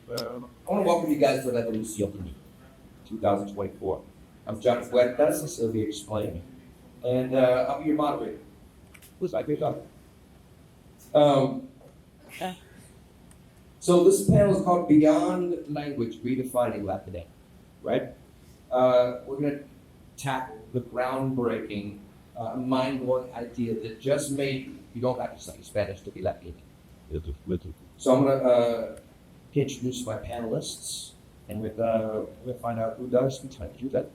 I want to welcome you guys to Revolucion 2024. I'm Jon Huertas, as Sylvia explained, and I'll be your moderator. Who's my great dog? So this panel is called Beyond Language, Redefining Latino, right? We're going to tackle the groundbreaking, mind-blowing idea that just made you don't have to study Spanish to be Latino. So I'm going to introduce my panelists, and we'll find out who does and tell you that.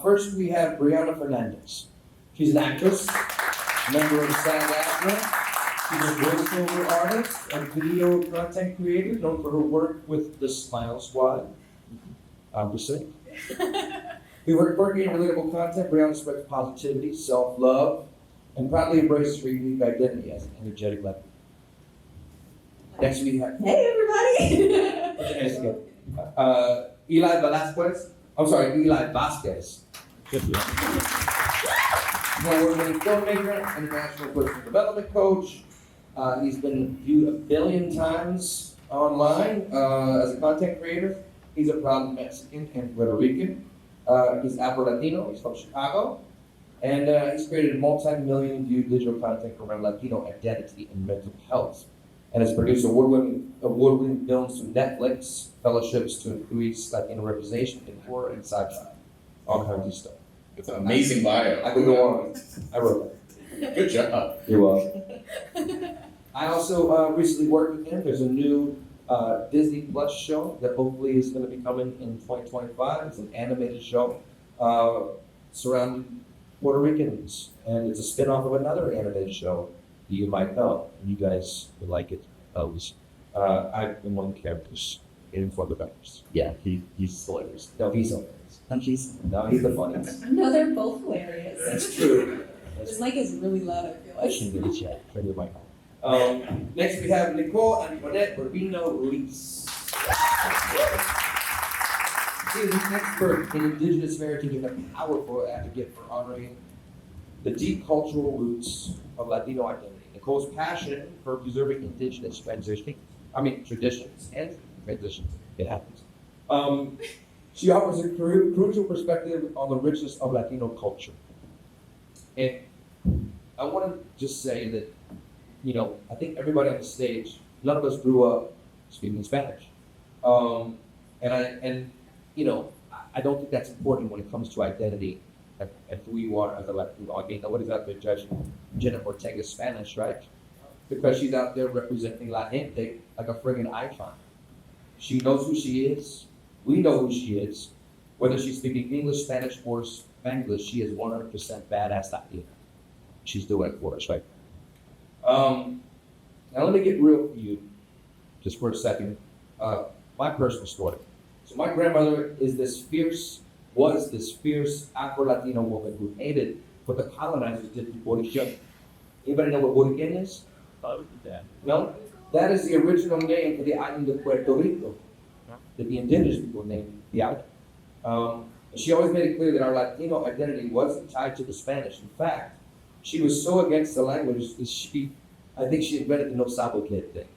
First, we have Brianna Fernandez. She's an actress, member of SAG-AFTRA. She's a voiceover artist and video content creator known for her work with the Smile Squad. I'm just saying. We work working in relatable content. Brianna spreads positivity, self-love, and proudly embraces her unique identity as an energetic Latina. Next we have Eli Vasquez. Award-winning filmmaker, international personal development coach. He's been viewed 1 billion times online as a content creator. He's a proud Mexican and Puerto Rican. He's Afro-Latino. He's from Chicago. And he's created a multi-million viewed digital content around Latino identity and mental health. And has produced award-winning films from Netflix, fellowships to increase Latino representation in horror and sci-fi. All kinds of stuff. It's an amazing bio. I could go on. I wrote that. Good job. You're welcome. I also recently worked with him. There's a new Disney Plus show that hopefully is going to be coming in 2025. It's an animated show surrounding Puerto Ricans. And it's a spin-off of another animated show that you might know. You guys would like it. I've been one of the characters in For the Beggars. Yeah, he's hilarious. No, he's hilarious. He's the funniest. No, they're both hilarious. That's true. His mic is really loud, I feel like. Next we have Nicole Antoinette Urbino Ruiz. She is an expert in indigenous heritage and a powerful advocate for honoring the deep cultural roots of Latino identity. Nicole's passion for preserving indigenous traditions and transitions. It happens. She offers a crucial perspective on the richness of Latino culture. And I want to just say that, I think everybody on the stage, none of us grew up speaking Spanish. I don't think that's important when it comes to identity and who you are as a Latino. I mean, nobody's out there judging Jenna Ortega's Spanish, right? Because she's out there representing La Gente like a friggin' icon. She knows who she is. We know who she is. Whether she's speaking English, Spanish, or Spanglish, she is 100% badass Latina. She's doing it for us, right? Now let me get real for you, just for a second. My personal story. So my grandmother was this fierce Afro-Latino woman who hated what the colonizers did to Revolucion. Anybody know what Revolucion is? No? That is the original name for the island of Puerto Rico, that the indigenous people named the island. She always made it clear that our Latino identity wasn't tied to the Spanish. In fact, she was so against the language that I think she invented the no sabo kid thing.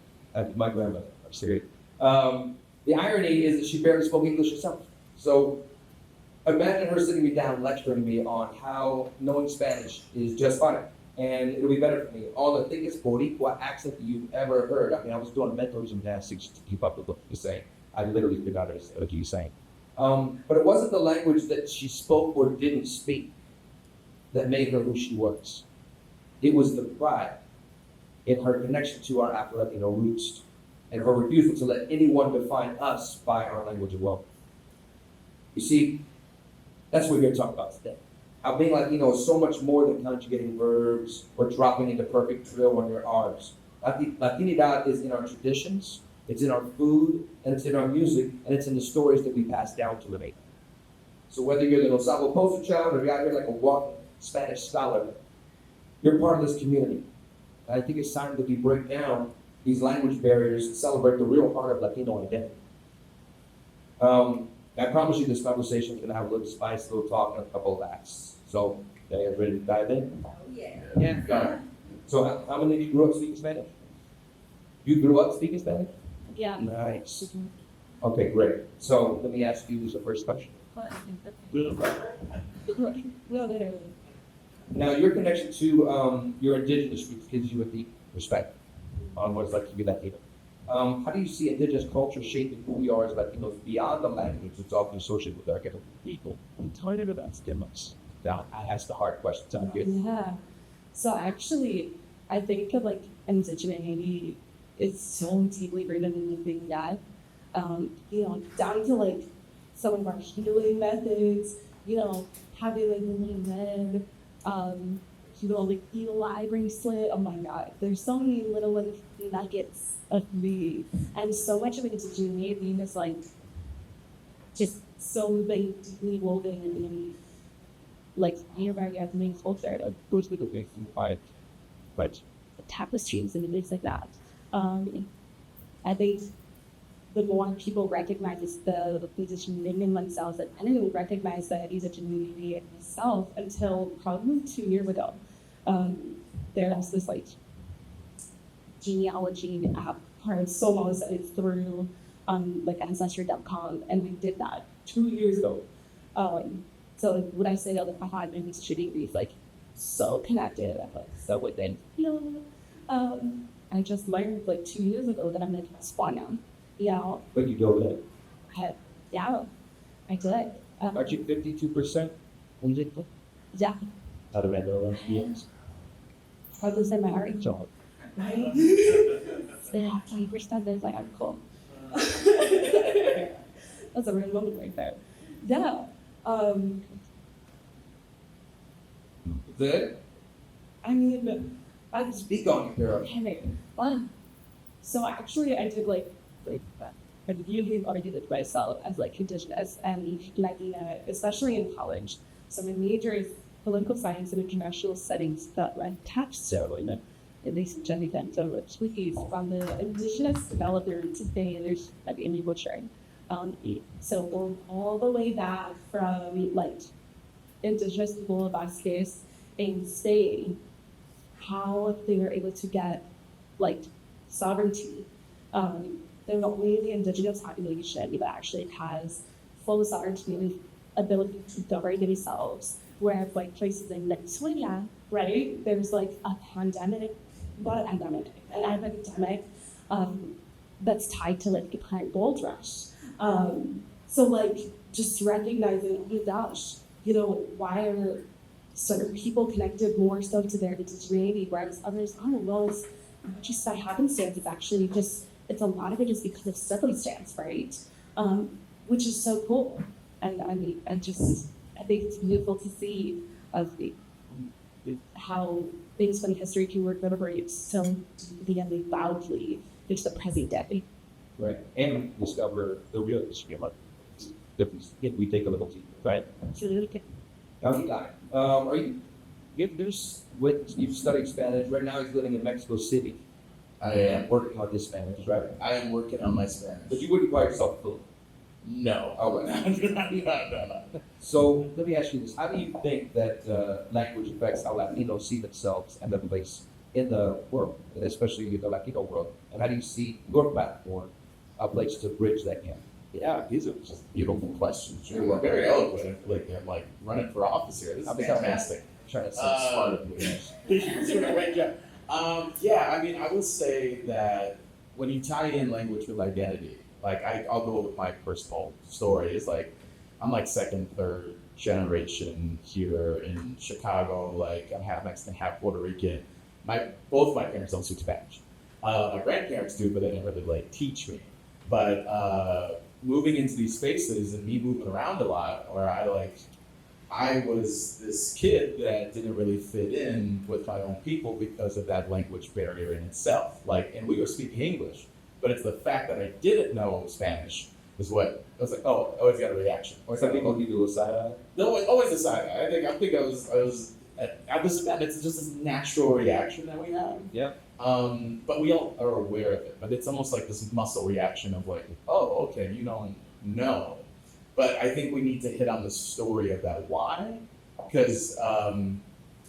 My grandmother, I'm serious. The irony is that she barely spoke English herself. So imagine her sitting me down lecturing me on how knowing Spanish is just fine and it'll be better for me. All the thickest Boricua accent that you've ever heard. I mean, I was doing mental gymnastics to keep up with what you're saying. I literally could not understand what you're saying. But it wasn't the language that she spoke or didn't speak that made her who she was. It was the pride in her connection to our Afro-Latino roots and her refusal to let anyone define us by our language of welcome. You see, that's what we're here to talk about today. How being Latino is so much more than conjugating verbs or dropping into perfect trill on your R's. Latinidad is in our traditions, it's in our food, and it's in our music, and it's in the stories that we pass down to live. So whether you're the Los Sabo poster child or you're out here like a walking Spanish scholar, you're part of this community. And I think it's time that we break down these language barriers and celebrate the real heart of Latino identity. I promise you this conversation is going to have a little spice, a little talk, and a couple of acts. So, you guys ready to dive in? Oh, yeah. Yeah. So how many of you grew up speaking Spanish? You grew up speaking Spanish? Yeah. Nice. Okay, great. So let me ask you the first question. Now, your connection to your indigenous roots gives you a deep respect on what it's like to be Latino. How do you see indigenous culture shaping who we are as Latinos beyond the language that's often associated with our people? I'm tired of asking much. Now, I ask the hard questions. I'm good. Yeah. So actually, I think of like indigeneity is so deeply rooted in the thing that, down to like some of our healing methods, having like the little red, like eagle eye bracelet. Oh my God, there's so many little like nuggets of me, and so much of indigeneity is like just so like deeply woven in like nearby ethnic culture, like those little things but tapestries and things like that. I think the more people recognize the position in themselves, that I didn't even recognize that he's a community in myself until probably 2 years ago. There's this like genealogy app, or solo that it's through like ancestry.com, and we did that 2 years ago. So like, would I say that like, my heart and his shooting is like so connected, I'm like so within. I just learned like 2 years ago that I'm like spawn now. Yeah. But you know that. Yeah, I did. Aren't you 52% indigenous? Yeah. Out of Andorra? Yes. Probably say my art. So, Right? Yeah, 20% is like, I'm cool. That's a real moment right there. Yeah. good? I mean, I can speak on it, girl. So actually, I did like I really argued it myself as like indigenous and Latina, especially in college. So my major is political science and international studies that were attached to at least Jenny so please from the indigenous developer today there's like Amy Butcher. So going all the way back from like indigenous people of Vasquez in Spain, how they were able to get like sovereignty. They're only the indigenous population that actually has full sovereignty and ability to govern themselves. Whereas like places in Venezuela, right, there's like a pandemic, not a pandemic, an epidemic that's tied to like the plant gold rush. So like just recognizing, oh gosh, why are certain people connected more so to their indigeneity, whereas others aren't? Well, it's not just by happenstance, it's actually just, it's a lot of it is because of circumstance, right? Which is so cool. And I mean, I think it's beautiful to see how things from history can reverberate so deeply and loudly into the present day. Right. And discover the real history of if we take a little deeper, right? Now you got it. Are you? You've studied Spanish. Right now he's living in Mexico City. I am. Working on his Spanish, right? I am working on my Spanish. But you wouldn't call yourself fluent. No. Oh, No. So let me ask you this: how do you think that language affects how Latinos see themselves and their place in the world, especially in the Latino world? And how do you see your platform a place to bridge that gap? Yeah, these are just beautiful questions. You're You're welcome. very eloquent. I feel like I'm like running for office here. This is fantastic. Trying to sound smart of you. You're doing a great job. Yeah, I mean, I will say that when you tie in language with identity, like I'll go with my personal story. It's like I'm like second, third generation here in Chicago. Like I'm half Mexican, half Puerto Rican. Both my parents don't speak Spanish. My grandparents do, but they didn't really like teach me. But moving into these spaces and me moving around a lot, where I was this kid that didn't really fit in with my own people because of that language barrier in itself. And we were speaking English, but it's the fact that I didn't know Spanish is what I was like. Oh, I always got a reaction. Or some people give you a side eye. No, always a side eye. I think I was. It's just this natural reaction that we have. Yeah. But we all are aware of it. But it's almost like this muscle reaction of like, oh, okay, you don't know. But I think we need to hit on the story of that why, because I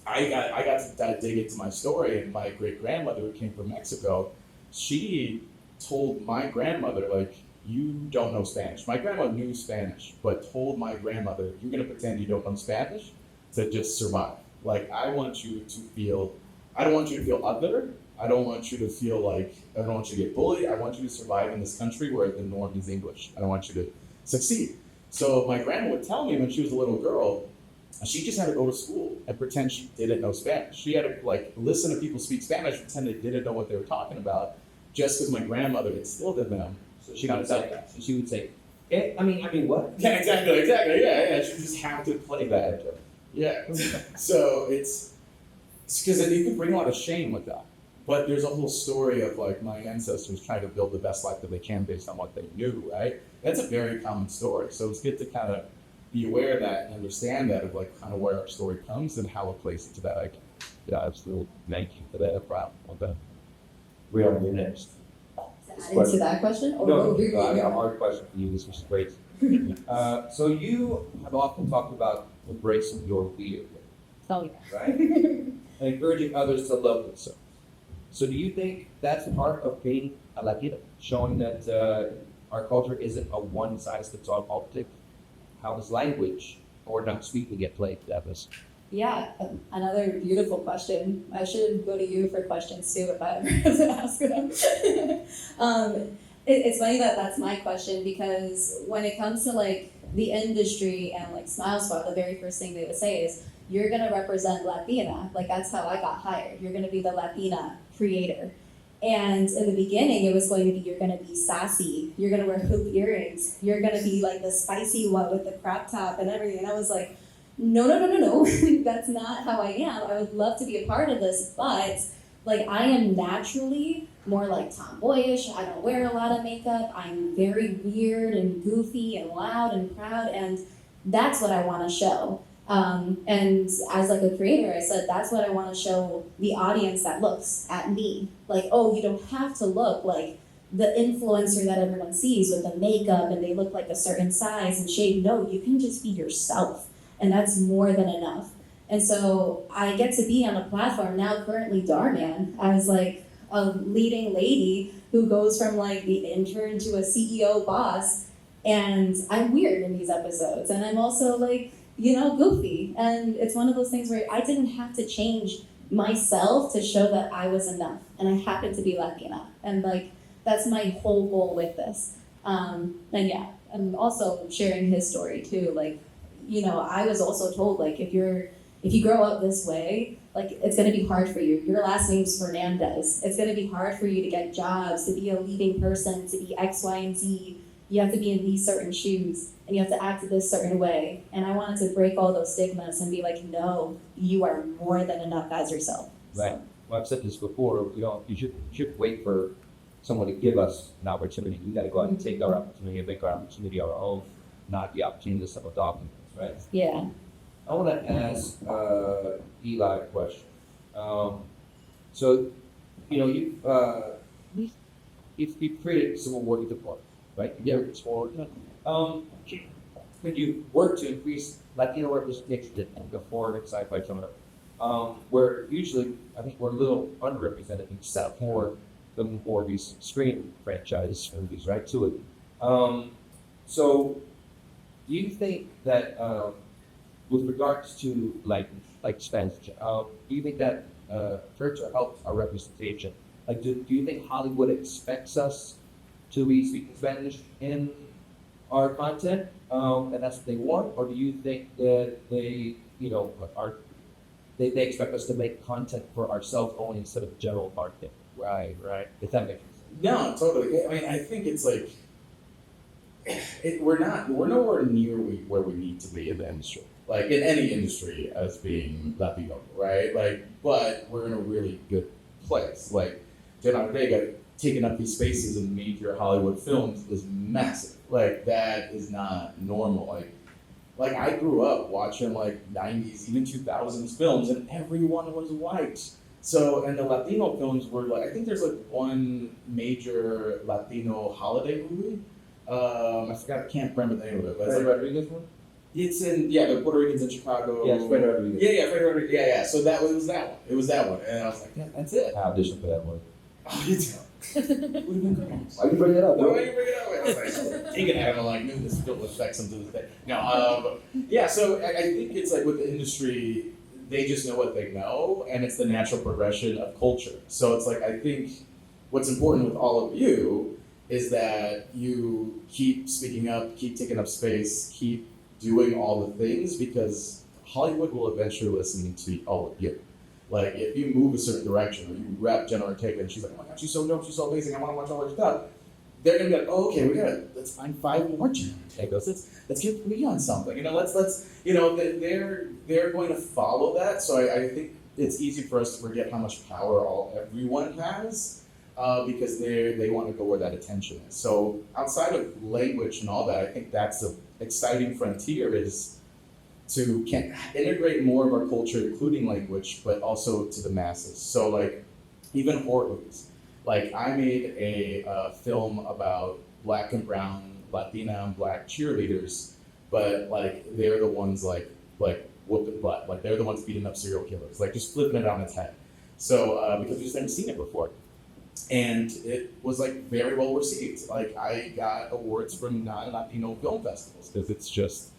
got to dig into my story. And my great grandmother, who came from Mexico, she told my grandmother, like, you don't know Spanish. My grandma knew Spanish, but told my grandmother, you're gonna pretend you don't know Spanish to just survive. Like, I don't want you to feel other. I don't want you to feel like, I don't want you to get bullied. I want you to survive in this country where the norm is English. I don't want you to succeed. So my grandma would tell me when she was a little girl, she just had to go to school and pretend she didn't know Spanish. She had to like listen to people speak Spanish, pretend they didn't know what they were talking about, just because my grandmother instilled in them. So she would say that. So she would say, eh, I mean what? Yeah, exactly. Yeah. She just have to play that. Yeah. So it's because you can bring a lot of shame with that. But there's a whole story of like my ancestors trying to build the best life that they can based on what they knew, right? That's a very common story. So it's good to kind of be aware of that and understand that of like kind of where our story comes and how it plays into that. Like, yeah, absolutely. Thank you for that. Problem with that. We are next. Add into that question? Or No, you're I got a good. hard question for you. This was great. So you have often talked about embracing your weird, Oh, yeah. right? And encouraging others to love themselves. So do you think that's part of being a Latino, showing that our culture isn't a one-size-fits-all politics? How does language or not speaking get played, Davis? Yeah, another beautiful question. I should go to you for questions too if I ever have to ask them. It's funny that that's my question because when it comes to like the industry and like Smile Squad, the very first thing they would say is, you're gonna represent Latina. Like that's how I got hired. You're gonna be the Latina creator. And in the beginning, it was going to be, you're gonna be sassy. You're gonna wear hoop earrings. You're gonna be like the spicy one with the crop top and everything. And I was like, no. That's not how I am. I would love to be a part of this, but like I am naturally more like tomboyish. I don't wear a lot of makeup. I'm very weird and goofy and loud and proud, and that's what I want to show. And as like a creator, I said that's what I want to show the audience that looks at me. Like, oh, you don't have to look like the influencer that everyone sees with the makeup and they look like a certain size and shape. No, you can just be yourself, and that's more than enough. And so I get to be on a platform now, currently Darman, as like a leading lady who goes from like the intern to a CEO boss, and I'm weird in these episodes, and I'm also like, you know, goofy. And it's one of those things where I didn't have to change myself to show that I was enough, and I happen to be Latina, and like that's my whole goal with this. And yeah, and also sharing his story too. Like, you know, I was also told like if you grow up this way, like it's gonna be hard for you. Your last name's Fernandez. It's gonna be hard for you to get jobs, to be a leading person, to be X, Y, and Z. You have to be in these certain shoes, and you have to act this certain way. And I wanted to break all those stigmas and be like, no, you are more than enough as yourself. Right. Well, I've said this before. You should wait for someone to give us an opportunity. We got to go out and take our opportunity and make our opportunity our own, not the opportunity of someone talking to us, right? Yeah. I want to ask Eli a question. So, you know, you've created Civil War Youth Park, right? Yeah. Could you work to increase Latino representation in the horror and sci-fi genre, where usually I think we're a little underrepresented except for the more these Scream franchise movies, right? Two of them. So, do you think that with regards to like Spanish, do you think that hurts or helps our representation? Like, do you think Hollywood expects us to be speaking Spanish in our content, and that's what they want, or do you think that they, you know, they expect us to make content for ourselves only instead of general market? Right. If that makes sense. No, totally. I mean, I think it's like we're nowhere near where we need to be in the industry. Like in any industry as being Latino, right? Like, but we're in a really good place. Like, Jon Huertas taking up these spaces in major Hollywood films is massive. Like, that is not normal. Like I grew up watching like 90s, even 2000s films, and everyone was white. So, and the Latino films were like, I think there's like one major Latino holiday movie. I can't remember the name of it. But it's Fred like, Rodriguez one? it's in, the Puerto Ricans in Chicago. Yes, Fred Rodriguez. Yeah, Fred Rodriguez. Yeah. So it was that one. And I was like, yeah, that's it. I auditioned for that one. Oh, you too. Why you bring it up? Why you bring it up? I was like, taking it, I'm like, this still affects them to this day. No, yeah, so I think it's like with the industry, they just know what they know, and it's the natural progression of culture. So it's like, I think what's important with all of you is that you keep speaking up, keep taking up space, keep doing all the things, because Hollywood will eventually listen to all of you. Like, if you move a certain direction, or you rep Jenna Ortega, and she's like, oh my god, she's so dope, she's so amazing, I want to watch all her stuff, they're gonna be like, oh, okay, let's find 5 more Jenna Ortegas, let's get 3 on something, let's, they're going to follow that, so I think it's easy for us to forget how much power everyone has, because they want to go where that attention is. So outside of language and all that, I think that's the exciting frontier, is to integrate more of our culture, including language, but also to the masses. So like, even horror movies. Like, I made a film about Black and brown, Latina and Black cheerleaders, but like, they're the ones like whooping butt. Like, they're the ones beating up serial killers. Like, just flipping it on its head. So because we just never seen it before. And it was like very well received. Like, I got awards from non-Latino film festivals, because it's just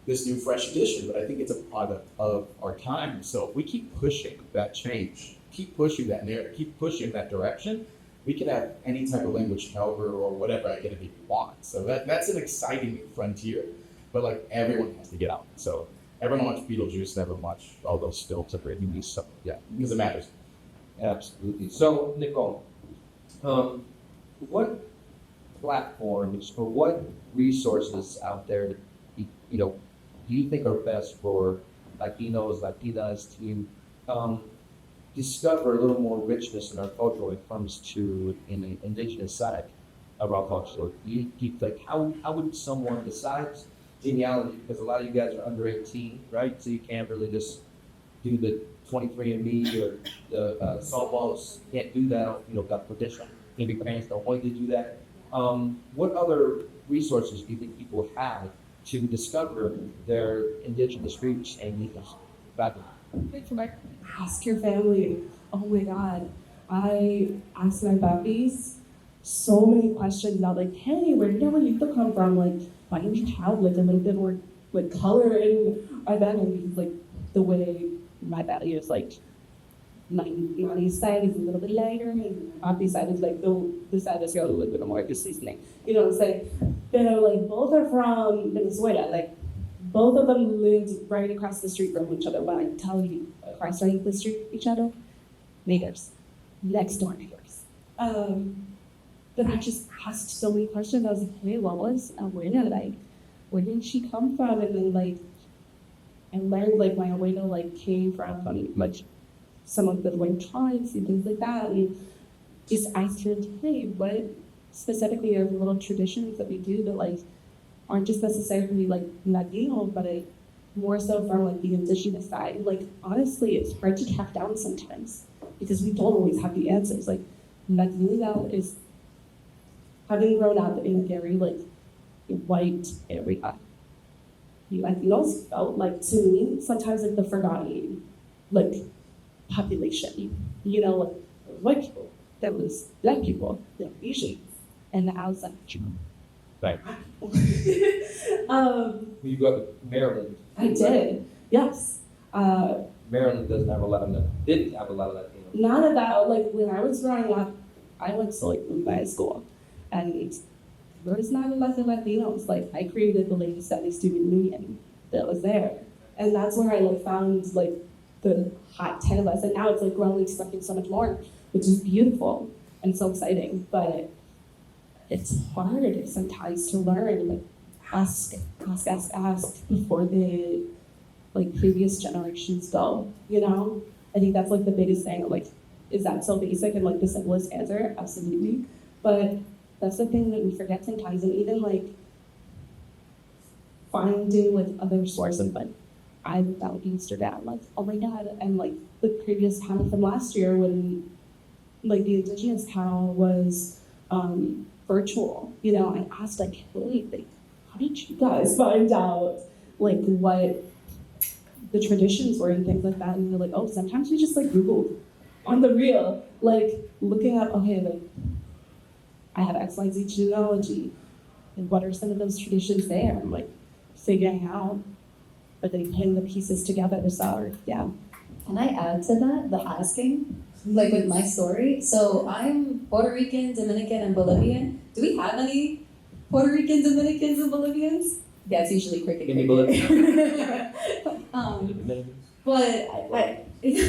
this new fresh edition, but I think it's a product of our time. So if we keep pushing that change, keep pushing that narrative, keep pushing that direction, we can have any type of language, however, or whatever identity we want. So that's an exciting frontier. But like, everyone has to get out. So everyone watch Beetlejuice, everyone watch all those films of Redefining. So yeah, because it matters. Absolutely. So, Nicole, what platforms or what resources out there, do you think are best for Latinos, Latinas to discover a little more richness in our culture when it comes to an indigenous side of our culture? How would someone, besides genealogy, because a lot of you guys are under 18, right? So you can't really just do the 23andMe or the softballs. You can't do that, got tradition. Maybe parents don't want you to do that. What other resources do you think people have to discover their indigenous roots and uniqueness? Ask your family. Oh my God. I ask my puppies so many questions now, like, hey, where did our Lito come from? Like, why don't you have like a little bit more like color in our family? Because like, the way my family is, like, my side is a little bit lighter, and Auntie's side is like the side is got a little bit more just seasoning. You know what I'm saying? But like, both are from Venezuela. Like, both of them lived right across the street from each other. When I tell you across the street each other, neighbors, next door neighbors. But I just asked so many questions. I was like, hey, what was Abuela like? Where did she come from? And then like, I learned like my abuela like came from like some of the white tribes and things like that, and just asked her, hey, what specifically are the little traditions that we do that like aren't just necessarily like Latino, but like more so from like the indigenous side. Like, honestly, it's hard to track down sometimes because we don't always have the answers. Like, Latina is having grown up in a very like white area. Latinos felt like, to me, sometimes like the forgotten like population. Like, white people, there was black people, there were Asians, and I was like, Right. You go to Maryland. I did, yes. Maryland didn't have a lot of Latinos. None of that. Like, when I was growing up, I went to like high school, and there was not a lot of Latinos. Like, I created the Lady Study Student Union that was there, and that's where I like found like the hot 10 of us. And now it's like we're only expecting so much more, which is beautiful and so exciting. But it's hard sometimes to learn, like, ask before the like previous generations go. I think that's like the biggest thing. Like, is that so basic and like the simplest answer? Absolutely. But that's the thing that we forget sometimes. And even like finding like other sources, but I found Instagram, like, oh my God. And like the previous panel from last year when like the indigenous panel was virtual, I asked like, hey, like, how did you guys find out like what the traditions were and things like that? And they're like, oh, sometimes we just like Googled on the real, like looking up, okay, like I have XYZ genealogy, and what are some of those traditions there? I'm like figuring out, but then putting the pieces together. So yeah. Can I add to that, the asking? Like with my story. So I'm Puerto Rican, Dominican, and Bolivian. Do we have any Puerto Rican, Dominicans, and Bolivians? Yeah, it's usually cricket. Any Bolivian? But yeah,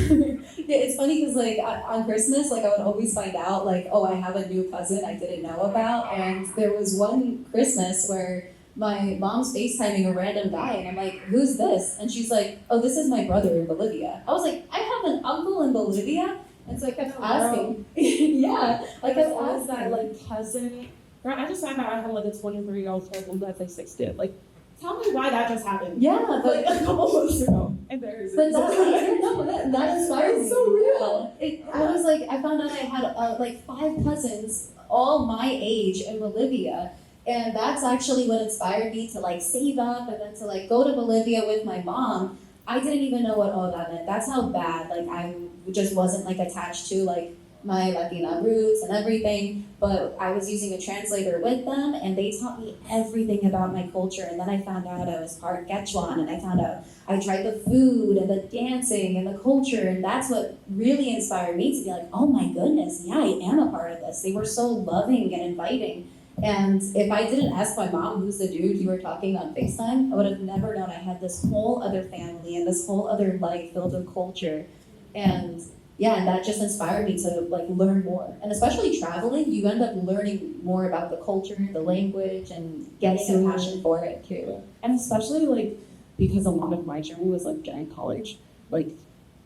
it's funny because like on Christmas, like I would always find out like, oh, I have a new cousin I didn't know about, and there was one Christmas where my mom's FaceTiming a random guy, and I'm like, who's this? And she's like, oh, this is my brother in Bolivia. I was like, I have an uncle in Bolivia, and so I kept asking. Yeah, like I There's kept always that asking. like cousin. Girl, I just found out I have like a 23-year-old cousin that's like 60. Like, tell me why that just happened. Yeah, Like but a couple months ago. And there's But that inspired me. It's so real. I was like, I found out I had like 5 cousins, all my age in Bolivia. And that's actually what inspired me to like save up and then to like go to Bolivia with my mom. I didn't even know what all that meant. That's how bad, like I just wasn't like attached to like my Latina roots and everything. But I was using a translator with them and they taught me everything about my culture. And then I found out I was part Quechuan, and I found out I tried the food and the dancing and the culture. And that's what really inspired me to be like, oh my goodness, yeah, I am a part of this. They were so loving and inviting. And if I didn't ask my mom who's the dude you were talking on FaceTime, I would have never known I had this whole other family and this whole other life filled with culture. And yeah, and that just inspired me to like learn more. And especially traveling, you end up learning more about the culture, the language, and getting a passion for it too. And especially like because a lot of my journey was like during college, like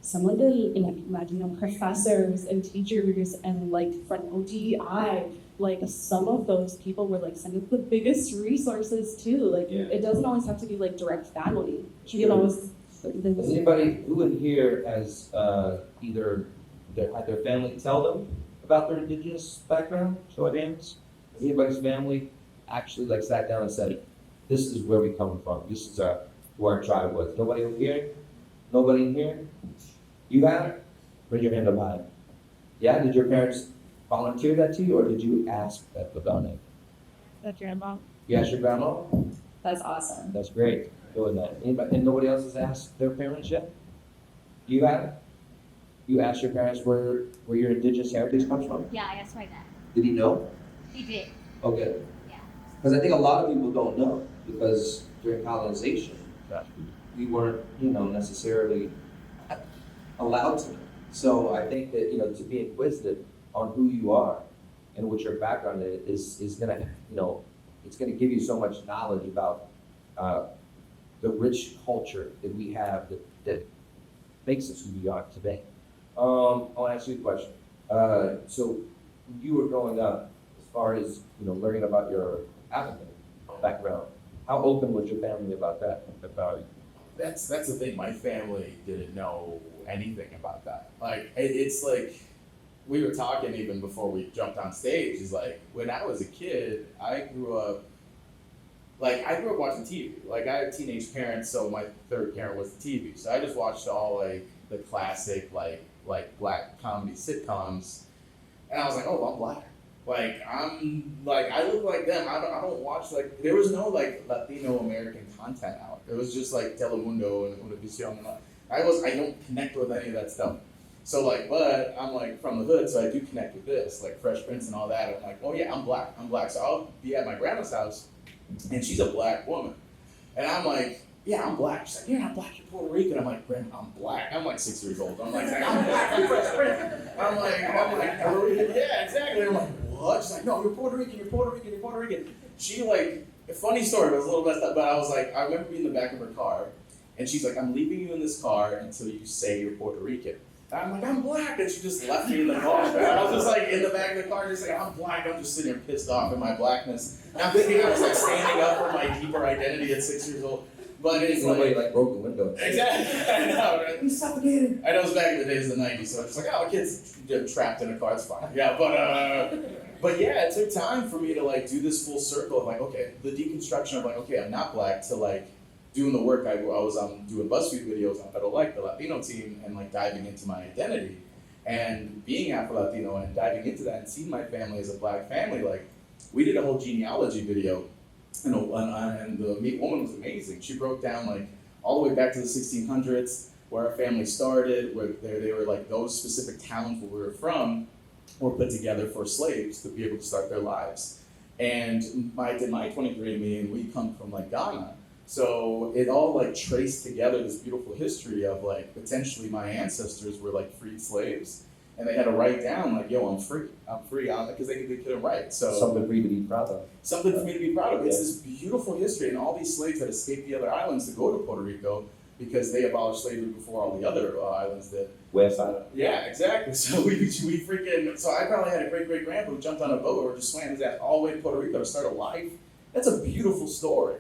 some of the Latino professors and teachers and like from ODI, like some of those people were like some of the biggest resources too. Like it doesn't always have to be like direct family. You know, Has anybody who in here has either had their family tell them about their indigenous background? Show of hands. Has anybody's family actually like sat down and said, "This is where we come from. This is who our tribe was." Nobody in here? Nobody in here? You have? Raise your hand up high. Yeah. Did your parents volunteer that to you, or did you ask that about it? That's your grandma. You asked your grandma? That's awesome. That's great. Doing that. Anybody, and nobody else has asked their parents yet? You have? You asked your parents where your indigenous heritage comes from? Yeah, I asked my dad. Did he know? He did. Okay. Yeah. Because I think a lot of people don't know, because during colonization, we weren't, necessarily allowed to know. So I think that, to be inquisitive on who you are and what your background is gonna, it's gonna give you so much knowledge about the rich culture that we have that makes us who we are today. I'll ask you a question. So when you were growing up, as far as, learning about your African background, how open was your family about that? That's the thing. My family didn't know anything about that. Like it's like we were talking even before we jumped on stage. Is like when I was a kid, I grew up watching TV. Like I had teenage parents, so my third parent was the TV. So I just watched all like the classic like black comedy sitcoms, and I was like, oh, I'm black. Like I look like them. I don't watch like there was no like Latino American content out. It was just like Telemundo and Revolucion. I don't connect with any of that stuff. So but I'm like from the hood, so I do connect with this, like Fresh Prince and all that. I'm like, oh yeah, I'm black. So I'll be at my grandma's house, and she's a black woman, and I'm like, yeah, I'm black. She's like, you're not black, you're Puerto Rican. I'm like, Grandma, I'm black. I'm like 6 years old. I'm like, I'm black, I'm Fresh Prince. I'm like, yeah, exactly. I'm like, what? She's like, no, you're Puerto Rican. She like, a funny story, but it was a little messed up. But I was like, I remember being in the back of her car, and she's like, I'm leaving you in this car until you say you're Puerto Rican. And I'm like, I'm black, and she just left me in the car. And I was just like in the back of the car, just like, I'm black. I'm just sitting here pissed off in my blackness. And I'm thinking I was like standing up for my deeper identity at 6 years old. But it's Nobody broke the window. Exactly. I know, right? We suffocated. I know it was back in the days of the 90s, so it's like, oh, a kid's trapped in a car, it's fine. Yeah, but yeah, it took time for me to like do this full circle of like, okay, the deconstruction of like, okay, I'm not black, to like doing the work I was doing BuzzFeed videos on Federal Like the Latino team and like diving into my identity. And being Afro-Latino and diving into that and seeing my family as a Black family, like, we did a whole genealogy video, and the woman was amazing. She broke down, like, all the way back to the 1600s, where our family started, where they were like those specific towns where we were from were put together for slaves to be able to start their lives. And I did my 23andMe, and we come from like Ghana. So it all like traced together this beautiful history of like potentially my ancestors were like freed slaves, and they had to write down like, yo, I'm free, because they couldn't write. So Something for you to be proud of. something for me to be proud of. It's this beautiful history, and all these slaves had escaped the other islands to go to Puerto Rico because they abolished slavery before all the other islands did. West side. Yeah, exactly. So we freaking. So I probably had a great grandpa who jumped on a boat or just swam his ass all the way to Puerto Rico to start a life. That's a beautiful story.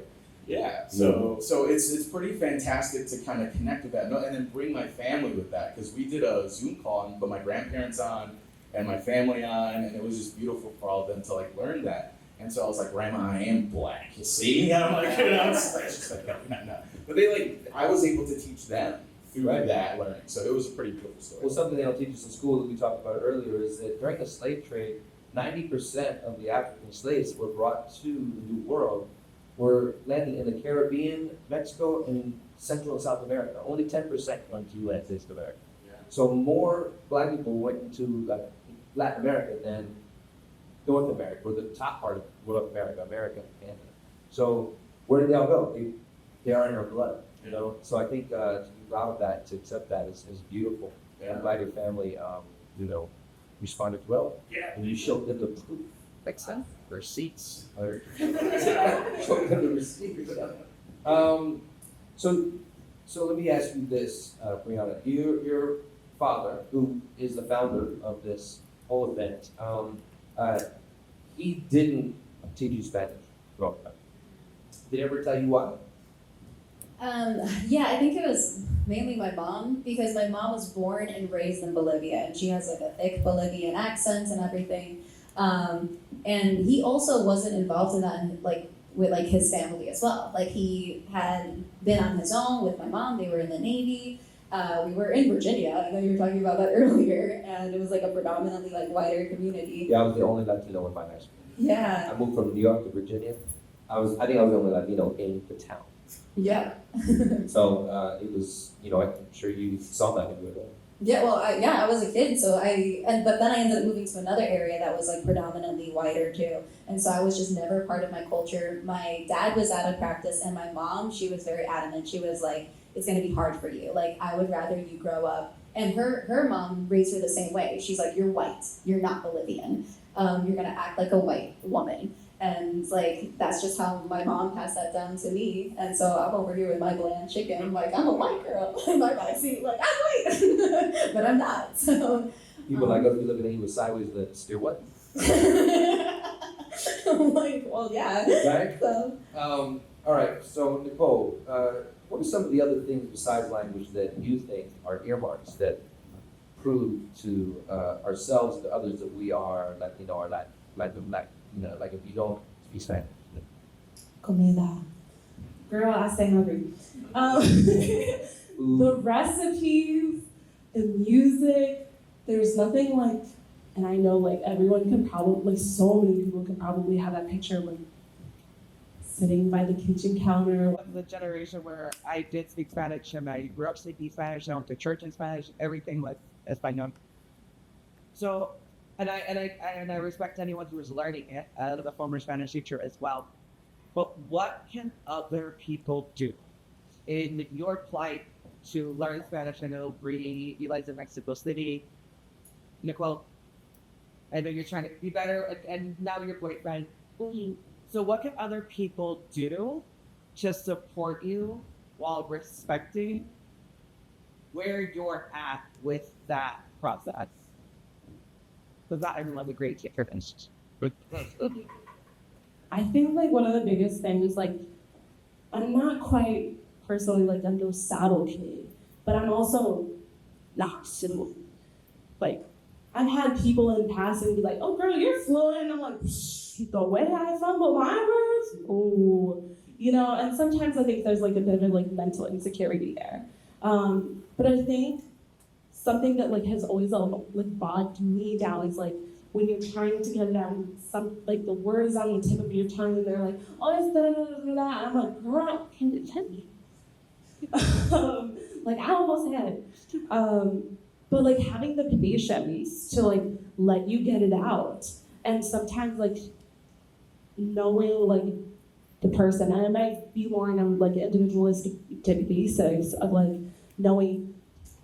Yeah. So it's pretty fantastic to kind of connect with that, and then bring my family with that, because we did a Zoom call and put my grandparents on and my family on, and it was just beautiful for all of them to like learn that. And so I was like, Grandma, I am Black, you see? And I'm like, it's just like, no. But they like, I was able to teach them through that learning. So it was a pretty beautiful story. Well, something they don't teach us in school that we talked about earlier is that during the slave trade, 90% of the African slaves were brought to the New World were landing in the Caribbean, Mexico, and Central and South America. Only 10% went to United States of America. Yeah. So more Black people went into Latin America than North America, or the top part of North America, America, and Canada. So where did they all go? They are in our blood, you know? So I think to be proud of that, to accept that is beautiful. Yeah. I'm glad your family, responded well. Yeah. And you showed them the proof. Makes sense. Receipts. Showed them the receipts. So let me ask you this, Brianna. Your father, who is the founder of this whole event, he didn't teach you Spanish growing up. Did he ever tell you why? Yeah, I think it was mainly my mom, because my mom was born and raised in Bolivia, and she has like a thick Bolivian accent and everything. And he also wasn't involved in that, with like his family as well. Like, he had been on his own with my mom. They were in the Navy. We were in Virginia. I know you were talking about that earlier, and it was like a predominantly like whiter community. Yeah, I was the only Latino in my high school. Yeah. I moved from New York to Virginia. I think I was the only Latino in the town. Yeah. So it was, I'm sure you saw that in your day. Yeah, well, I was a kid, so but then I ended up moving to another area that was like predominantly whiter too, and so I was just never part of my culture. My dad was out of practice, and my mom, she was very adamant. She was like, "It's gonna be hard for you. Like, I would rather you grow up." And her mom raised her the same way. She's like, "You're white. You're not Bolivian. You're gonna act like a white woman." And like, that's just how my mom passed that down to me. And so I'm over here with my bland chicken, like, I'm a white girl. In my backseat, like, I'm white, but I'm not. So People like us, we look at him with sideways lips. You're what? I'm like, well, yeah. Right? So All right. So Nicole, what are some of the other things besides language that you think are earmarks that prove to ourselves and to others that we are Latino or Latin? Like if you don't speak Spanish. Comida. Girl, I stay hungry. The recipes, the music, there's nothing like, and I know like everyone can probably, so many people can probably have that picture of like sitting by the kitchen counter. The generation where I did speak Spanish and I grew up speaking Spanish, I went to church in Spanish, everything was Espanol. So, and I respect anyone who is learning it, the former Spanish teacher as well. But what can other people do in your plight to learn Spanish? I know Bree, you live in Mexico City. Nicole, I know you're trying to be better, and now your boyfriend. So what can other people do to support you while respecting where you're at with that process? Because that is a great difference. I think like one of the biggest things, like, I'm not quite personally like a no saddle kid, but I'm also not simple. Like, I've had people in passing be like, "Oh girl, you're fluent," and I'm like, the way I fumble my words, oh, and sometimes I think there's like a bit of like mental insecurity there. But I think something that like has always like bogged me down is like when you're trying to get it out, some like the words on the tip of your tongue, and they're like, oh, it's da da da da da. I'm like, girl, can you tell me? Like I almost had it. But like having the patience to like let you get it out, and sometimes like knowing like the person, and it might be more on a like individualistic type basis of like knowing,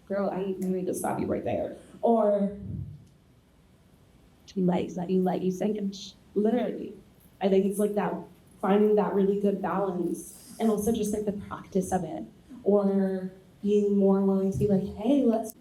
girl, I need to stop you right there, or you think literally. I think it's like that finding that really good balance, and also just like the practice of it, or being more willing to be like, hey, let's.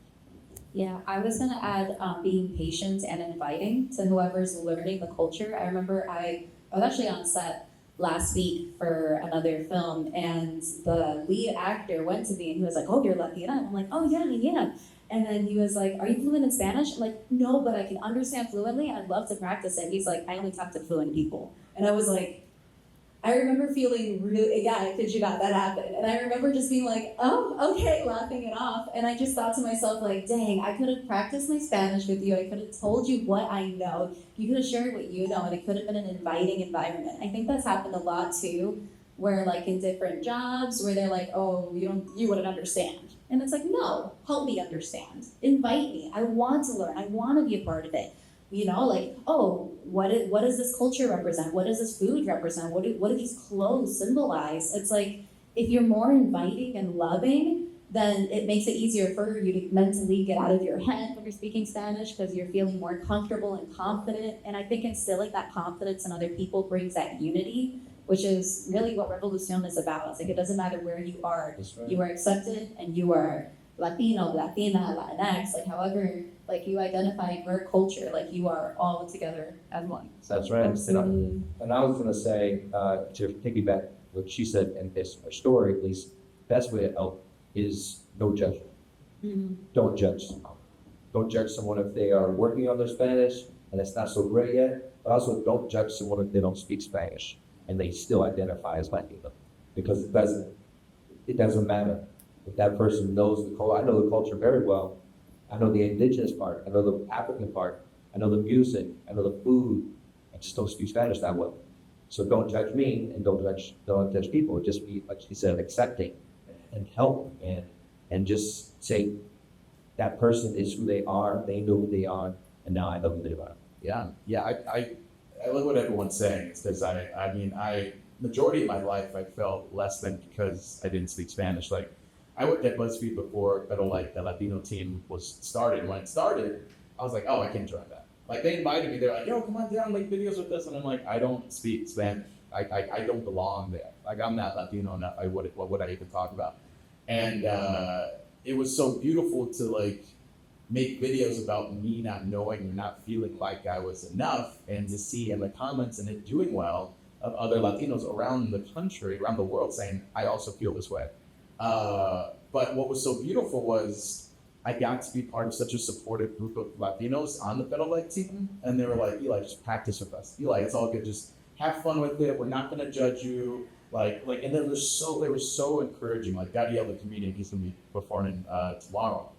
Yeah, I was gonna add being patient and inviting to whoever's learning the culture. I remember I was actually on set last week for another film, and the lead actor went to me and he was like, "Oh, you're Latina?" And I'm like, "Oh yeah, yeah." And then he was like, "Are you fluent in Spanish?" I'm like, "No, but I can understand fluently and I'd love to practice it." He's like, "I only talk to fluent people." And I was like, I remember feeling really, yeah, I kid you not, that happened. And I remember just being like, oh, okay, laughing it off. And I just thought to myself, like, dang, I could have practiced my Spanish with you. I could have told you what I know. You could have shared what you know, and it could have been an inviting environment. I think that's happened a lot too, where like in different jobs, where they're like, oh, you wouldn't understand. And it's like, no, help me understand. Invite me. I want to learn. I want to be a part of it. You know, like, oh, what does this culture represent? What does this food represent? What do these clothes symbolize? It's like, if you're more inviting and loving, then it makes it easier for you to mentally get out of your head when you're speaking Spanish, because you're feeling more comfortable and confident. And I think instilling that confidence in other people brings that unity, which is really what Revolucion is about. It's like, it doesn't matter where you are. That's right. You are accepted, and you are Latino, Latina, Latinx, like however like you identify your culture, like you are all together as one. That's right. Absolutely. And I was going to say, to piggyback what she said, and this her story, at least, best way to help is no judgment. Mm-hmm. Don't judge someone. Don't judge someone if they are working on their Spanish and it's not so great yet, but also don't judge someone if they don't speak Spanish and they still identify as Latino, because it doesn't matter. If that person knows the culture, I know the culture very well. I know the indigenous part, I know the African part, I know the music, I know the food. I just don't speak Spanish that well. So don't judge me, and don't judge people. Just be, like she said, accepting and help, and just say that person is who they are, they know who they are, and now I know who they are. Yeah. I love what everyone's saying. It's because majority of my life I felt less than because I didn't speak Spanish. Like, I worked at BuzzFeed before, but like the Latino team was started. When it started, I was like, oh, I can't join that. Like, they invited me. They're like, yo, come on down, make videos with us. And I'm like, I don't speak Spanish. I don't belong there. Like, I'm not Latino enough. What would I even talk about? And it was so beautiful to like make videos about me not knowing or not feeling like I was enough, and to see in the comments and it doing well of other Latinos around the country, around the world, saying, I also feel this way. But what was so beautiful was I got to be part of such a supportive group of Latinos on the Federal Ed team, and they were like, Eli, just practice with us. Eli, it's all good. Just have fun with it. We're not gonna judge you. Like, and then they were so encouraging. Like, Gabriel, the comedian, he's gonna be performing tomorrow.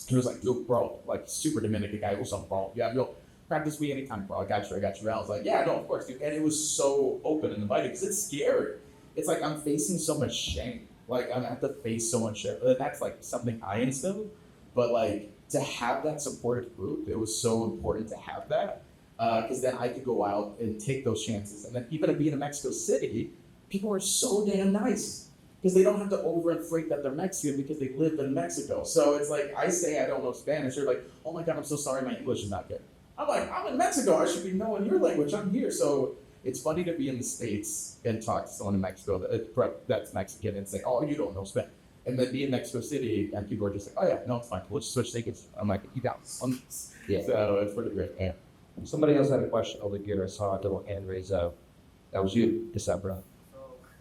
He was like, yo, bro, like super Dominican guy. What's up, bro? Yeah, yo, practice me anytime, bro. I got you. I was like, yeah, no, of course, dude. And it was so open and inviting, because it's scary. It's like I'm facing so much shame. Like, I have to face so much shit. That's like something I instilled. But like, to have that supportive group, it was so important to have that. Because then I could go out and take those chances. And then even being in Mexico City, people are so damn nice. Because they don't have to overinflate that they're Mexican because they live in Mexico. So it's like, I say I don't know Spanish. They're like, oh my God, I'm so sorry, my English is not good. I'm like, I'm in Mexico. I should be knowing your language. I'm here. So it's funny to be in the States and talk to someone in Mexico that's Mexican and say, oh, you don't know Spanish. And then be in Mexico City and people are just like, oh yeah, no, it's fine. We'll just switch tickets. I'm like, you got it. Yeah. So it's pretty great. Yeah. Somebody else had a question over here. I saw a little hand raise up. That was you, December.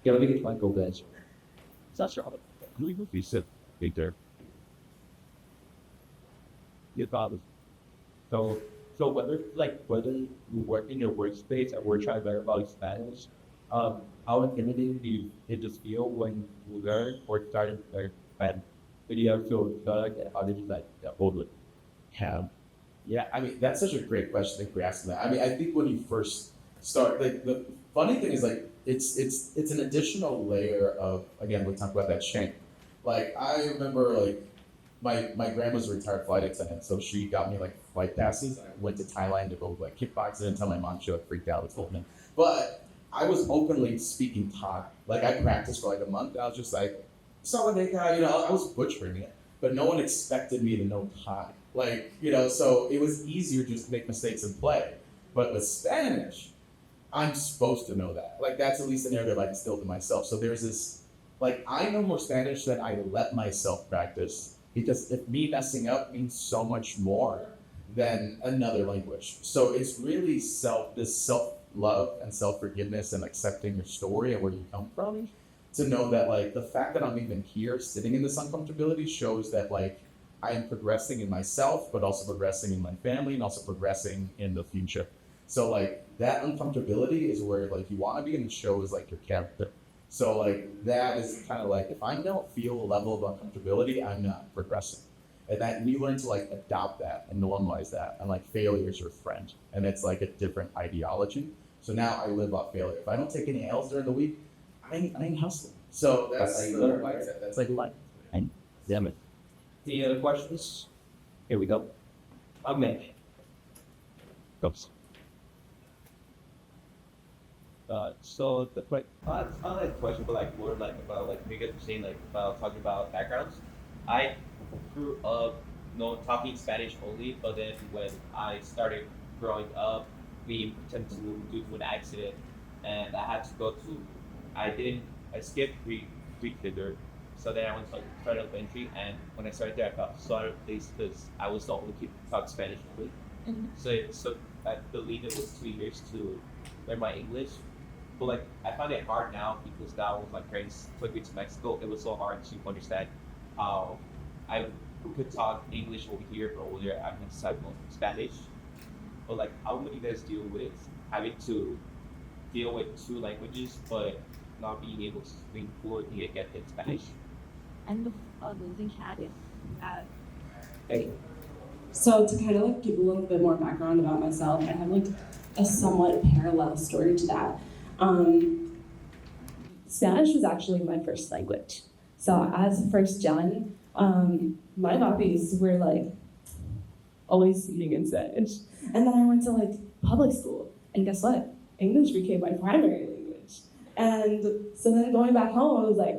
Yeah, let me get my go guys. That's right. We sit right there. Your father. So whether you work in your workspace and we're trying to learn about Spanish, how intimidating do you just feel when you learn or starting to learn Spanish? Did you ever feel like that? How did you like hold it? Have. Yeah, I mean that's such a great question. Thank you for asking that. I mean, I think when you first start, like the funny thing is like it's an additional layer of, again, we talked about that shame. Like I remember like my grandma's a retired flight attendant, so she got me like flight passes. I went to Thailand to go like kickboxing and tell my mom. She like freaked out. It's open, but I was openly speaking Thai. Like I practiced for like a month. I was just like, Sawadeka, I was butchering it, but no one expected me to know Thai. Like, so it was easier just to make mistakes and play. But with Spanish, I'm supposed to know that. Like, that's at least an narrative I instilled in myself. So there's this, like, I know more Spanish than I let myself practice. Because if me messing up means so much more than another language. So it's really this self-love and self-forgiveness and accepting your story and where you come from, to know that, like, the fact that I'm even here sitting in this uncomfortability shows that, like, I am progressing in myself, but also progressing in my family and also progressing in the future. So, like, that uncomfortability is where, like, you want to be, and it shows, like, your character. So, like, that is kind of like, if I don't feel a level of uncomfortability, I'm not progressing. And that you learn to, like, adopt that and normalize that. And, like, failure is your friend. And it's, like, a different ideology. So now I live off failure. If I don't take any L's during the week, I ain't hustling. So that's That's the how you learn. mindset. That's like life. Damn it. Any other questions? Here we go. Okay. Goes. So the it's not like a question, but like more like about like you guys were saying like about talking about backgrounds. I grew up, talking Spanish only, but then when I started growing up, we tend to move due to an accident, and I had to go to. I skipped pre-kinder, so then I went to start elementary, and when I started there, I felt so out of place because I was the only kid who talked Spanish only. So I believe it was 2 years to learn my English. But like I found it hard now because now with my parents took me to Mexico, it was so hard to understand how I could talk English over here, but over there I had to talk Spanish. But like, how would you guys deal with having to deal with two languages, but not being able to speak fluently again in Spanish? And the losing habit. Hey. So to kind of like give a little bit more background about myself, I have like a somewhat parallel story to that. Spanish was actually my first language. So as a first gen, my hobbies were like always speaking in Spanish. And then I went to like public school, and guess what? English became my primary language. And so then going back home, I was like,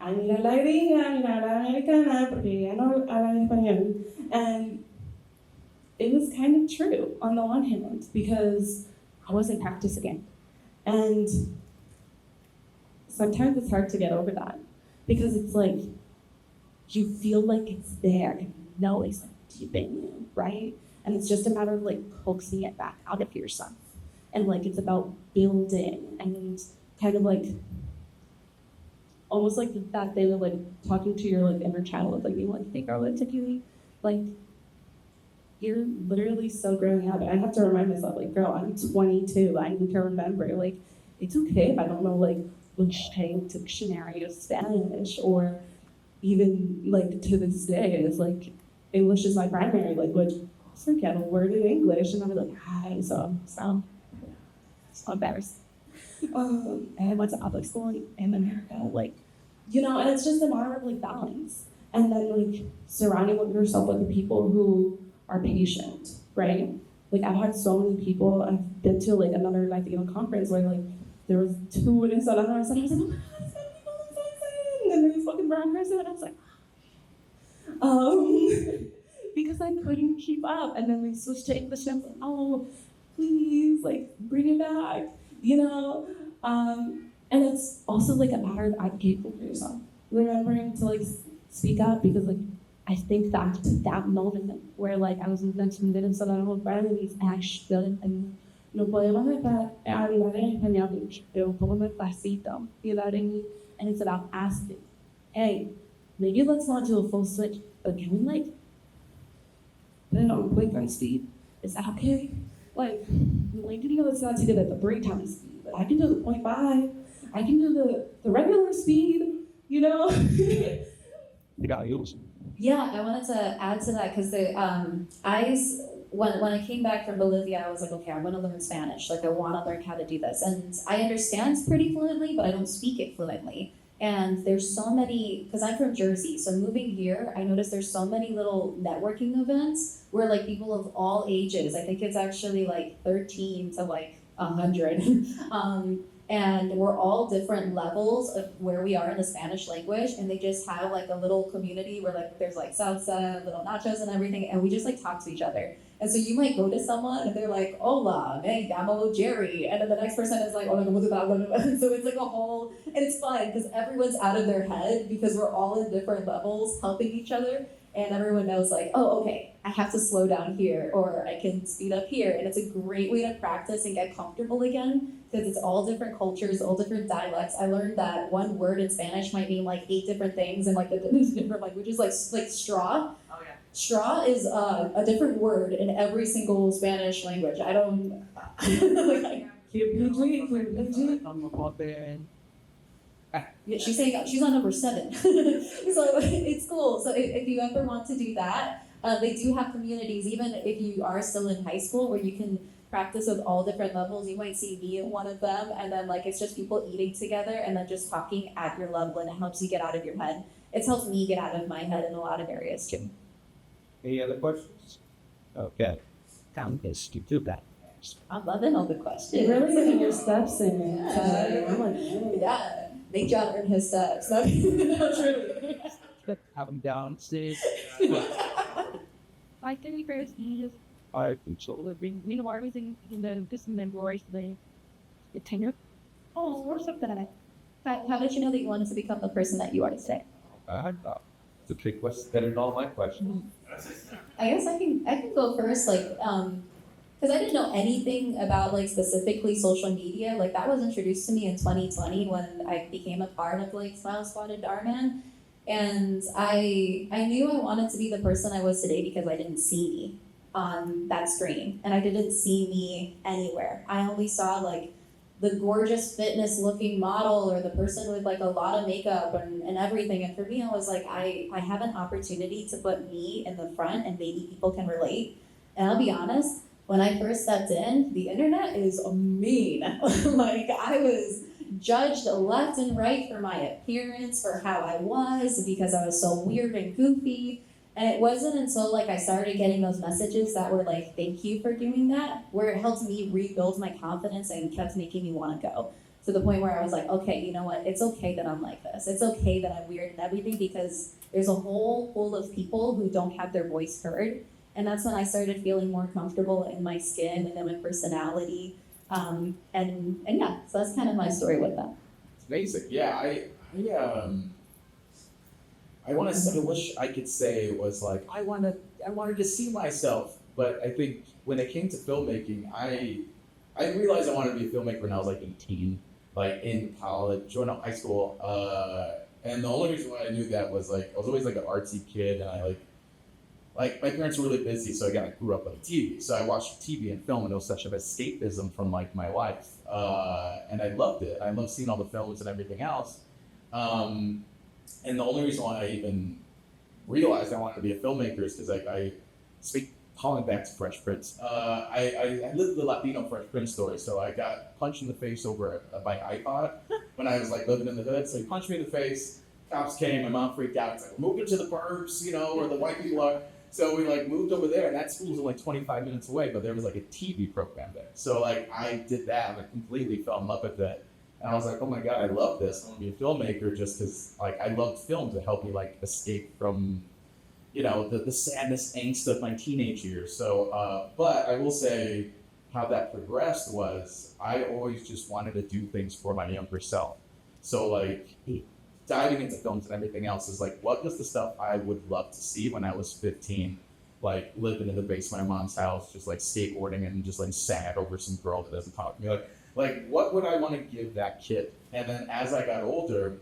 I need a la gringa, I need a la americana, porque ya no hablan español. And it was kind of true on the one hand, because I wasn't practicing. And sometimes it's hard to get over that, because it's like, you feel like it's there, and you know it's like deep in you, right? And it's just a matter of like coaxing it back out of yourself. And like, it's about building and kind of like, almost like that thing of like talking to your like inner child, like you like think authentically, like you're literally still growing up. And I have to remind myself, like, girl, I'm 22. I need to remember, like, it's okay if I don't know like which dictionary of Spanish, or even like to this day, it's like English is my primary language. I'll forget a word in English, and I'll be like, hi, so embarrassed. And I went to public school in America, like, and it's just a matter of like balance. And then like surrounding yourself with the people who are patient, right? Like I've had so many people, I've been to like another Latino conference where like there was 2 in Salvador, and I was like, oh my God, it's got people, I'm so excited. And then there's this fucking brown person, and I was like, because I couldn't keep up. And then we switched to English, and I was like, oh, please, like, bring it back, And it's also like a matter of advocating for yourself, remembering to like speak up, because like I think back to that moment where like I was mentioned in Salvador Barnabas, and I stood and no podemos hablar en español, pero un poco más pasito, you know what I mean? And it's about asking, hey, maybe let's not do a full switch, but can we like put it on quick speed? Is that okay? Like let's not do it at the 3 times speed, but I can do the 0.5. I can do the regular speed, values. Yeah, I wanted to add to that because when I came back from Bolivia, I was like, okay, I want to learn Spanish. Like, I want to learn how to do this, and I understand pretty fluently, but I don't speak it fluently. And there's so many, because I'm from Jersey, so moving here, I noticed there's so many little networking events where like people of all ages, I think it's actually like 13 to like 100. And we're all different levels of where we are in the Spanish language, and they just have like a little community where like there's like salsa, little nachos and everything, and we just like talk to each other. And so you might go to someone and they're like, hola, me llamo Jerry, and then the next person is like, hola, ¿cómo estás? So it's like a whole, and it's fun because everyone's out of their head because we're all in different levels helping each other, and everyone knows like, oh, okay, I have to slow down here, or I can speed up here, and it's a great way to practice and get comfortable again because it's all different cultures, all different dialects. I learned that one word in Spanish might mean like 8 different things in like the different languages, like straw. Oh yeah. Straw is a different word in every single Spanish language. I don't like. Yeah, she's saying she's on number 7, so it's cool. So if you ever want to do that, they do have communities. Even if you are still in high school, where you can practice with all different levels. You might see me in one of them, and then like it's just people eating together and then just talking at your level, and it helps you get out of your head. It's helped me get out of my head in a lot of areas too. Any other questions? Okay. Count is to do that. I'm loving all the questions. You're really getting your steps in today. I'm like, Yeah, make John earn his steps. No, truly. Have them downstairs. I think first you just I think so. living, you know, everything in the distant voice, the tenure. Oh, we're so good. How did you know that you wanted to become the person that you are today? It's a trick question. Better than all my questions. I guess I can go first, like, because I didn't know anything about like specifically social media. Like that was introduced to me in 2020 when I became a part of like Smile Squad and Darman, and I knew I wanted to be the person I was today because I didn't see me on that screen, and I didn't see me anywhere. I only saw like the gorgeous fitness looking model or the person with like a lot of makeup and everything. And for me, I was like, I have an opportunity to put me in the front and maybe people can relate. And I'll be honest, when I first stepped in, the internet is mean. Like I was judged left and right for my appearance, for how I was, because I was so weird and goofy. And it wasn't until like I started getting those messages that were like, thank you for doing that, where it helped me rebuild my confidence and kept making me want to go. To the point where I was like, okay, you know what? It's okay that I'm like this. It's okay that I'm weird and everything, because there's a whole pool of people who don't have their voice heard. And that's when I started feeling more comfortable in my skin and in my personality. And yeah, so that's kind of my story with that. It's basic. Yeah, I want to say, I wish I could say it was like, I wanted to see myself, but I think when it came to filmmaking, I realized I wanted to be a filmmaker when I was like 18, like in college, or no, high school. And the only reason why I knew that was like, I was always like an artsy kid, and I like my parents were really busy, so I grew up on TV. So I watched TV and film, and it was such an escapism from like my life. And I loved it. I loved seeing all the films and everything else. And the only reason why I even realized I wanted to be a filmmaker is because I speak, calling back to Fresh Prince. I lived the Latino Fresh Prince story. So I got punched in the face over my iPod when I was like living in the hood. So he punched me in the face. Cops came. My mom freaked out. It's like, we're moving to the burbs, you know, where the white people are. So we like moved over there, and that school was like 25 minutes away, but there was like a TV program there. So like I did that, and I completely fell in love with it. And I was like, oh my God, I love this. I want to be a filmmaker just because like I loved film to help me like escape from, you know, the sadness, angst of my teenage years. So, but I will say how that progressed was I always just wanted to do things for my younger self. So like diving into films and everything else is like, what was the stuff I would love to see when I was 15? Like living in the basement of mom's house, just like skateboarding and just like sad over some girl that doesn't talk to me. Like, what would I want to give that kid? And then as I got older,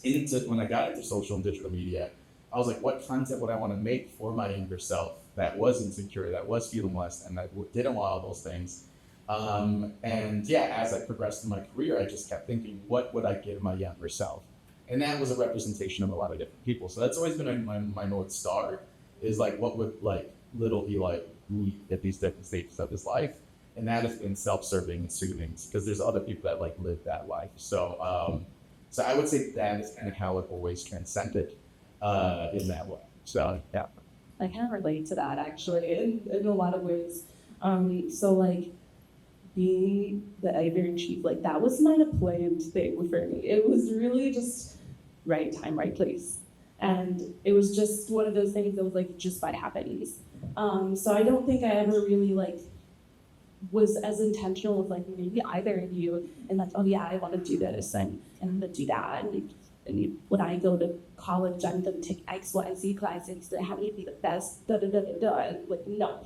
when I got into social and digital media, I was like, what content would I want to make for my younger self that was insecure, that was feeling less, and that didn't want all those things? And yeah, as I progressed in my career, I just kept thinking, what would I give my younger self? And that was a representation of a lot of different people. So that's always been my North Star, is like, what would like little Eli need at these different stages of his life? And that has been self-serving and soothing, because there's other people that like live that life. So so I would say that is kind of how I've always transcended in that way. So yeah. I kind of relate to that actually in a lot of ways. So like being the editor in chief, like that was not a planned thing for me. It was really just right time, right place. And it was just one of those things that was like just by happenings. So I don't think I ever really like was as intentional with like maybe either of you and like, oh yeah, I want to do this and I'm gonna do that. When I go to college, I'm gonna take X, Y, Z classes to have me be the best. Da da da da da. Like no,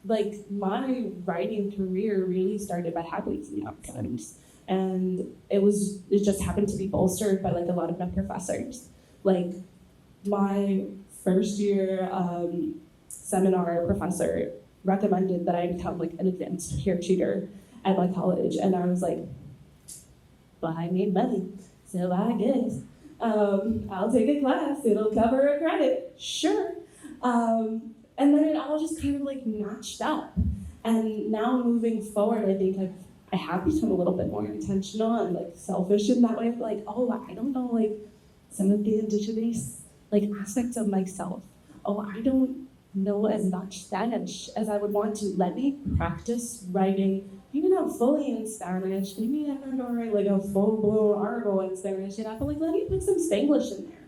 like my writing career really started by happenings and outcomes, and it just happened to be bolstered by like a lot of my professors. Like my first year seminar professor recommended that I become like an advanced peer tutor at my college, and I was like, well, I need money, so I guess I'll take a class. It'll cover a credit, sure. And then it all just kind of like matched up. And now moving forward, I think I have become a little bit more intentional and like selfish in that way. Like, oh, I don't know, like some of the indigenous like aspects of myself. Oh, I don't know as much Spanish as I would want to. Let me practice writing, maybe not fully in Spanish, maybe I'm not gonna write like a full-blown article in Spanish, but like let me put some Spanglish in there,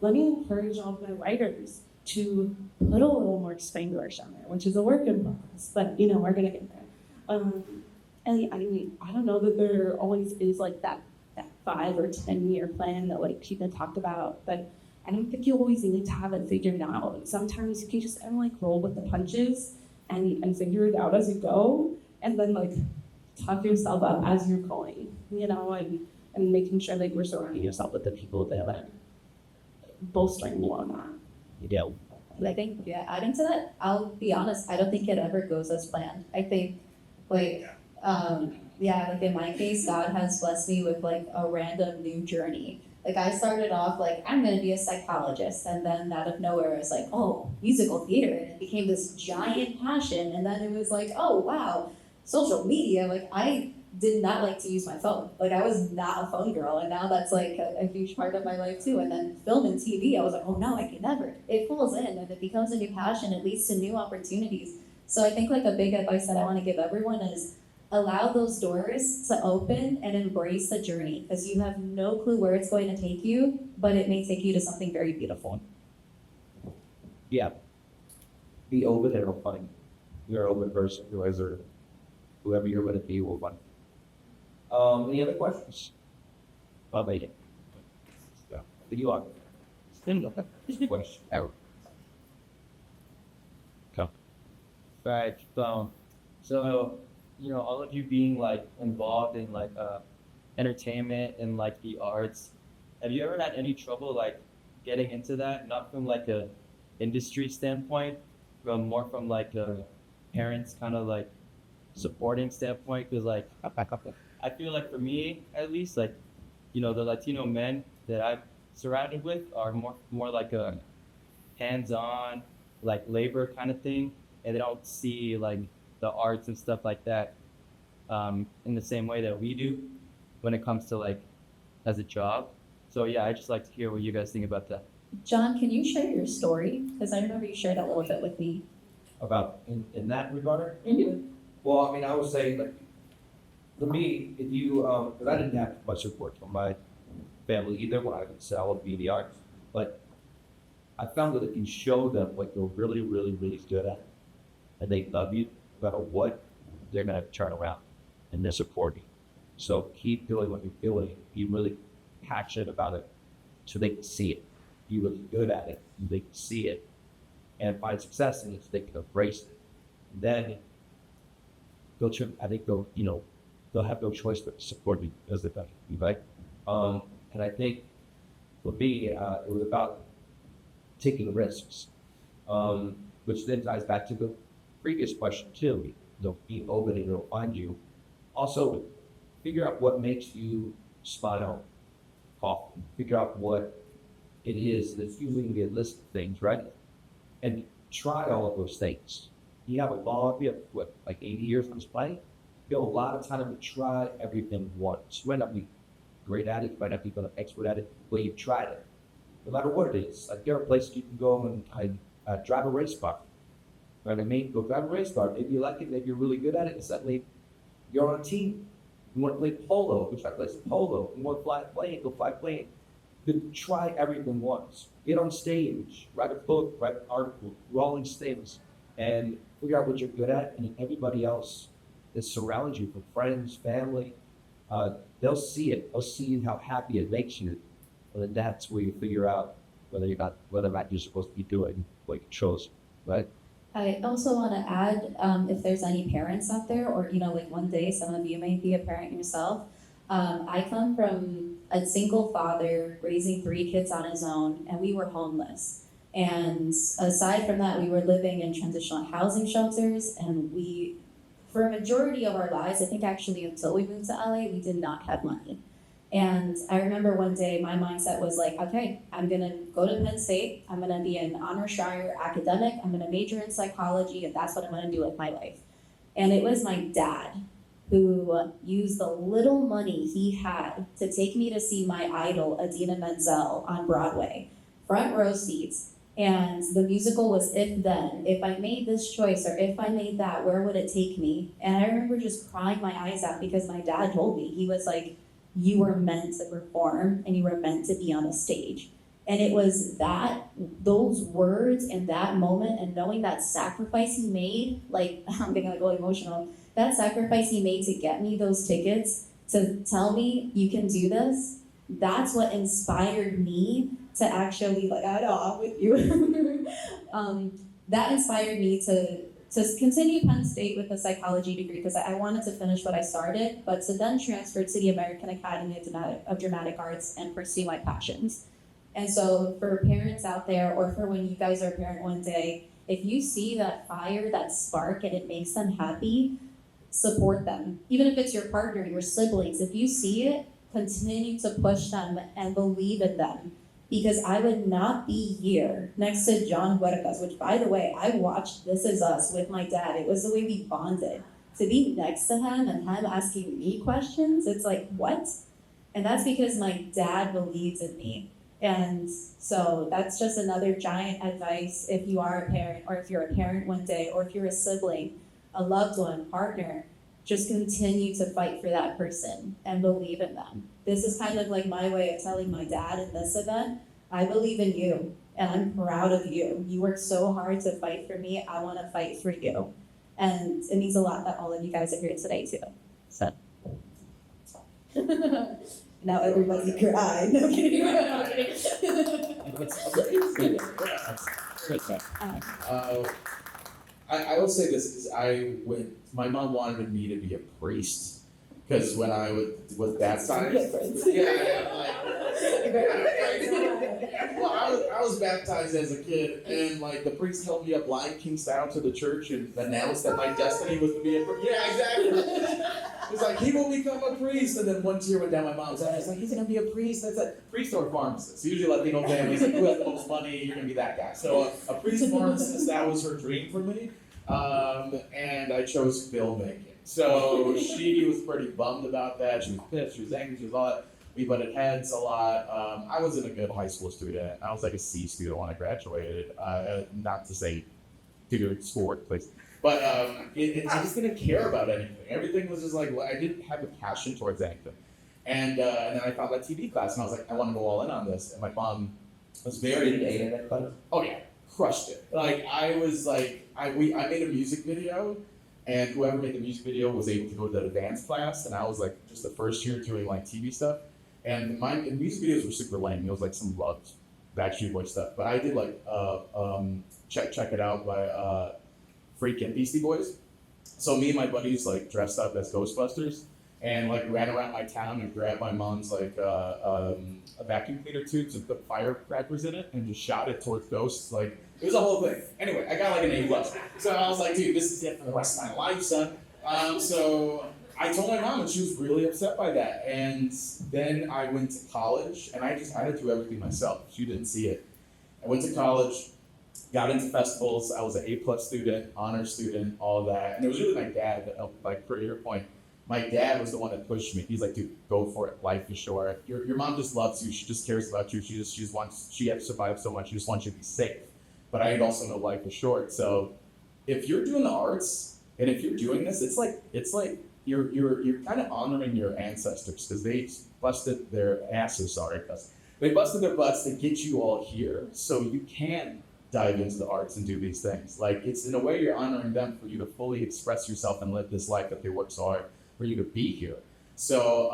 Let me encourage all of my writers to put a little more Spanglish on there, which is a work in progress, but we're gonna get there. And I mean, I don't know that there always is like that 5 or 10 year plan that like people talked about, but I don't think you always need to have it figured out. Sometimes you can just kind of like roll with the punches and figure it out as you go, and then like talk yourself up as you're going, and making sure that you're surrounding yourself with the people that are bolstering you on that. I think, adding to that, I'll be honest, I don't think it ever goes as planned. I think, like in my case, God has blessed me with like a random new journey. Like I started off like, I'm gonna be a psychologist, and then out of nowhere I was like, oh, musical theater, and it became this giant passion, and then it was like, oh wow, social media, like I did not like to use my phone. Like I was not a phone girl, and now that's like a huge part of my life too. And then film and TV, I was like, oh no, I can never. It falls in and it becomes a new passion. It leads to new opportunities. So I think like a big advice that I want to give everyone is allow those doors to open and embrace the journey, because you have no clue where it's going to take you, but it may take you to something very beautiful. Yeah. Be open and it'll find you. You're an open person, whoever you're going to be will find you. Any other questions? Made it. Yeah. You are. Question. Come. Right. So all of you being like involved in like entertainment and like the arts, have you ever had any trouble like getting into that? Not from like a industry standpoint, but more from like a parents kind of like supporting standpoint? Because like I feel like for me at least, like the Latino men that I'm surrounded with are more like a hands-on like labor kind of thing, and they don't see like the arts and stuff like that in the same way that we do when it comes to like as a job. So yeah, I just like to hear what you guys think about that. John, can you share your story? Because I remember you shared a little bit with me. About in that regard? Mm-hmm. Well, I mean, I would say like for me, if you because I didn't have much support from my family either when I would say I would be the arts, but I found that if you show them what you're really, really, really good at, and they love you, no matter what, they're gonna turn around and they're supporting. So keep doing what you're doing. Be really passionate about it, so they can see it. Be really good at it, and they can see it, and find success in it, so they can embrace it. And then they'll have no choice but to support me because they've done it, right? And I think for me, it was about taking risks, which then ties back to the previous question too. Being open and it'll find you. Also, figure out what makes you smile. coffee, figure out what it is that's usually going to be a list of things, right? And try all of those things. You have like 80 years on this planet? You have a lot of time to try everything once. You might not be great at it, you might not be an expert at it, but you've tried it. No matter what it is. Like there are places you can go and drive a race car. You know what I mean? Go drive a race car. Maybe you like it, maybe you're really good at it, and suddenly you're on a team. You want to play polo, go try to play some polo. You want to fly a plane, go fly a plane. But try everything once. Get on stage, write a book, write an article, do all these things, and figure out what you're good at, and everybody else that surrounds you, from friends, family, they'll see it. They'll see how happy it makes you. And then that's where you figure out whether or not you're supposed to be doing what you chose, right? I also want to add, if there's any parents out there, or like one day some of you may be a parent yourself. I come from a single father raising 3 kids on his own, and we were homeless. And aside from that, we were living in transitional housing shelters, and for a majority of our lives, I think actually until we moved to LA, we did not have money. And I remember one day my mindset was like, okay, I'm gonna go to Penn State, I'm gonna be an honor Shire academic, I'm gonna major in psychology, and that's what I'm gonna do with my life. And it was my dad who used the little money he had to take me to see my idol, Idina Menzel, on Broadway, front row seats. And the musical was If Then. If I made this choice or if I made that, where would it take me? And I remember just crying my eyes out because my dad told me, he was like, you were meant to perform and you were meant to be on a stage. And it was those words and that moment and knowing that sacrifice he made, like I'm gonna go emotional, that sacrifice he made to get me those tickets, to tell me you can do this, that's what inspired me to actually, like, I know, I'm with you. That inspired me to continue Penn State with a psychology degree because I wanted to finish what I started, but to then transfer to the American Academy of Dramatic Arts and pursue my passions. And so for parents out there, or for when you guys are a parent one day, if you see that fire, that spark, and it makes them happy, support them. Even if it's your partner, your siblings, if you see it, continue to push them and believe in them. Because I would not be here next to Jon Huertas, which, by the way, I watched This Is Us with my dad. It was the way we bonded. To be next to him and him asking me questions, it's like, what? And that's because my dad believes in me. And so that's just another giant advice if you are a parent, or if you're a parent one day, or if you're a sibling, a loved one, partner, just continue to fight for that person and believe in them. This is kind of like my way of telling my dad in this event, I believe in you and I'm proud of you. You worked so hard to fight for me. I want to fight for you. And it means a lot that all of you guys are here today too. So. Now everybody cried. No kidding. No kidding. I will say this because my mom wanted me to be a priest because when I was baptized, well, I was baptized as a kid, and like the priest held me up Lion King style to the church and announced that my destiny was to be a priest. Yeah, exactly. It's like, he will become a priest, and then one tear went down my mom's eye. It's like, he's gonna be a priest. That's a priest or a pharmacist. Usually Latino families, like, who has the most money, you're gonna be that guy. So a priest pharmacist, that was her dream for me. And I chose filmmaking. So she was pretty bummed about that. She was pissed, she was angry, she was all that. We butted heads a lot. I wasn't a good high school student. I was like a C student when I graduated. Not to say to go to sport, please. But I just didn't care about anything. Everything was just like, I didn't have a passion towards anything. And then I found that TV class, and I was like, I want to go all in on this. And my mom was very into A in that class. Oh yeah, crushed it. Like I was like, I made a music video, and whoever made the music video was able to go to the advanced class, and I was like just the first year doing like TV stuff. And my music videos were super lame. It was like some loved Backstreet Boy stuff. But I did like Check It Out by freaking Beastie Boys. So me and my buddies like dressed up as Ghostbusters and like ran around my town and grabbed my mom's like a vacuum cleaner tubes and put firecrackers in it and just shot it towards ghosts. Like it was a whole thing. Anyway, I got like an A+. So I was like, dude, this is it for the rest of my life, son. So I told my mom, and she was really upset by that. And then I went to college, and I had to do everything myself. She didn't see it. I went to college, got into festivals. I was an A+ student, honor student, all that. And it was really my dad that helped. Like, for your point, my dad was the one that pushed me. He's like, dude, go for it. Life is short. Your mom just loves you. She just cares about you. She just wants, she has survived so much. She just wants you to be safe. But I also know life is short. So if you're doing the arts and if you're doing this, it's like you're kind of honoring your ancestors because they busted their asses. Sorry, cuz they busted their butts to get you all here, so you can dive into the arts and do these things. Like, it's in a way you're honoring them for you to fully express yourself and live this life that they worked so hard for you to be here. So,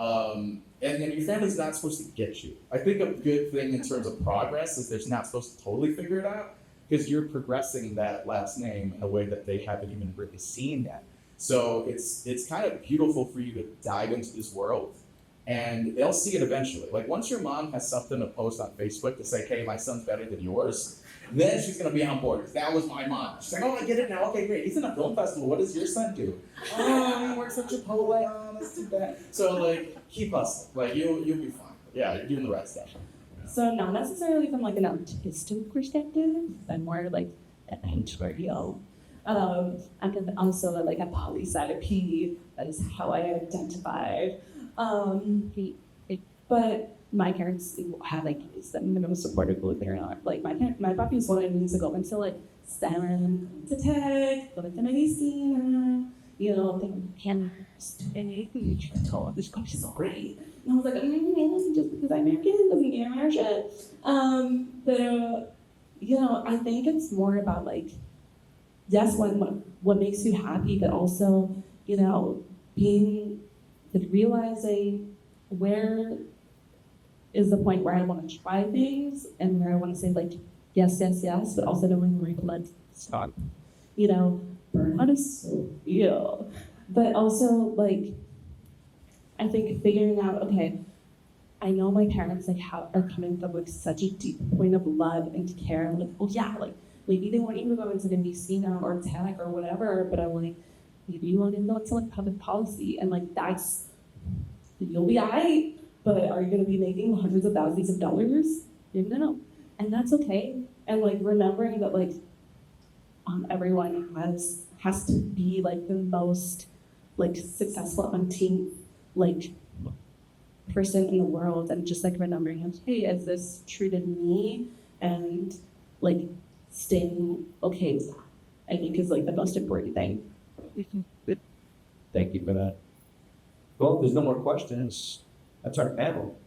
and your family's not supposed to get you. I think a good thing in terms of progress is they're not supposed to totally figure it out because you're progressing that last name in a way that they haven't even really seen yet. So it's kind of beautiful for you to dive into this world, and they'll see it eventually. Like, once your mom has something to post on Facebook to say, hey, my son's better than yours, then she's gonna be on board. That was my mom. She's like, oh, I get it now. Okay, great. He's in a film festival. What does your son do? Oh, he works at Chipotle. Oh, that's too bad. So, like, keep hustling. Like, you'll be fine. Yeah, you're doing the right stuff. So not necessarily from like an artistic perspective, but more like an editorial. And then also like a poli sci P, that is how I identify. But my parents have like the most supportive believe it or not. Like my papi wanted me to go into like STEM, to tech, go into medicine, you know, can this coach is great. And I was like, just because I'm American doesn't mean I'm American. But you know, I think it's more about like, yes, what makes you happy, but also, you know, realizing where is the point where I want to try things and where I want to say like yes, but also knowing where let's stop. You know, burnout is so real, but also like I think figuring out, okay, I know my parents like are coming from like such a deep point of love and care. I'm like, oh yeah, like maybe they want you to go into the museum or tech or whatever, but I'm like, maybe you want to go into like public policy, and like you'll be alright, but are you going to be making hundreds of thousands of dollars? No, and that's okay. And like remembering that like everyone has to be like the most like successful on team like person in the world, and just like remembering, hey, has this treated me, and like staying okay with that, I think is like the most important thing. Thank you for that. Well, if there's no more questions, that's our panel.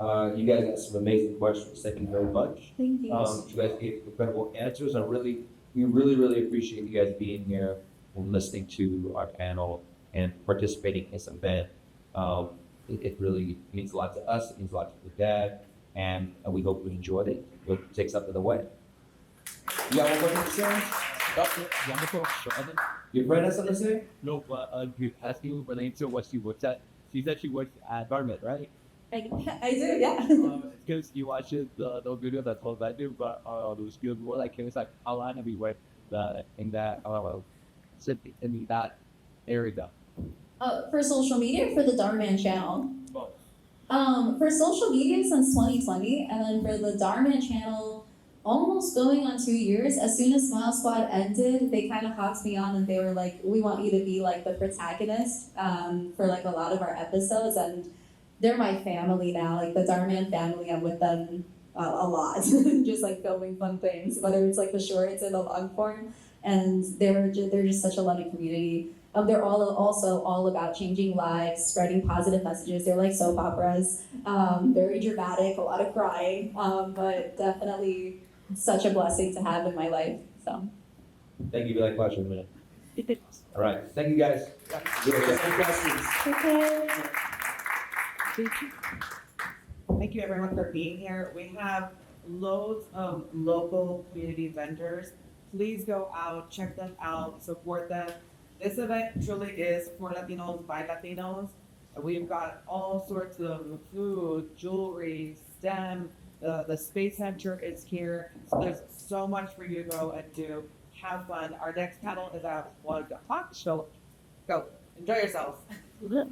You guys got some amazing questions. Thank you very much. Thank you. You guys gave incredible answers. We really appreciate you guys being here and listening to our panel and participating in this event. It really means a lot to us. It means a lot to the dad, and we hope you enjoyed it. We'll take something away. You got one more thing to say? Wonderful. So, Evan, Your friend has something to say? no, you asking relating to what she works at. She said she works at Garment, right? I do, yeah. Because you watch those videos that told that dude, but those skills were like, it was like, how long have you worked in that area? For social media or for the Darman channel? Both. For social media since 2020, and then for the Darman channel, almost going on 2 years. As soon as Smile Squad ended, they kind of hopped me on and they were like, we want you to be like the protagonist for like a lot of our episodes, and they're my family now, like the Darman family. I'm with them a lot, just like filming fun things, whether it's like the shorts or the long form, and they're just such a loving community. They're also all about changing lives, spreading positive messages. They're like soap operas, very dramatic, a lot of crying, but definitely such a blessing to have in my life. So. Thank you for that question, man. All right. Thank you, guys. Okay. Thank you everyone for being here. We have loads of local community vendors. Please go out, check them out, support them. This event truly is for Latinos by Latinos. We've got all sorts of food, jewelry, STEM. The Space Center is here. So there's so much for you to go and do. Have fun. Our next panel is at 1 o'clock. So go enjoy yourselves. Yeah.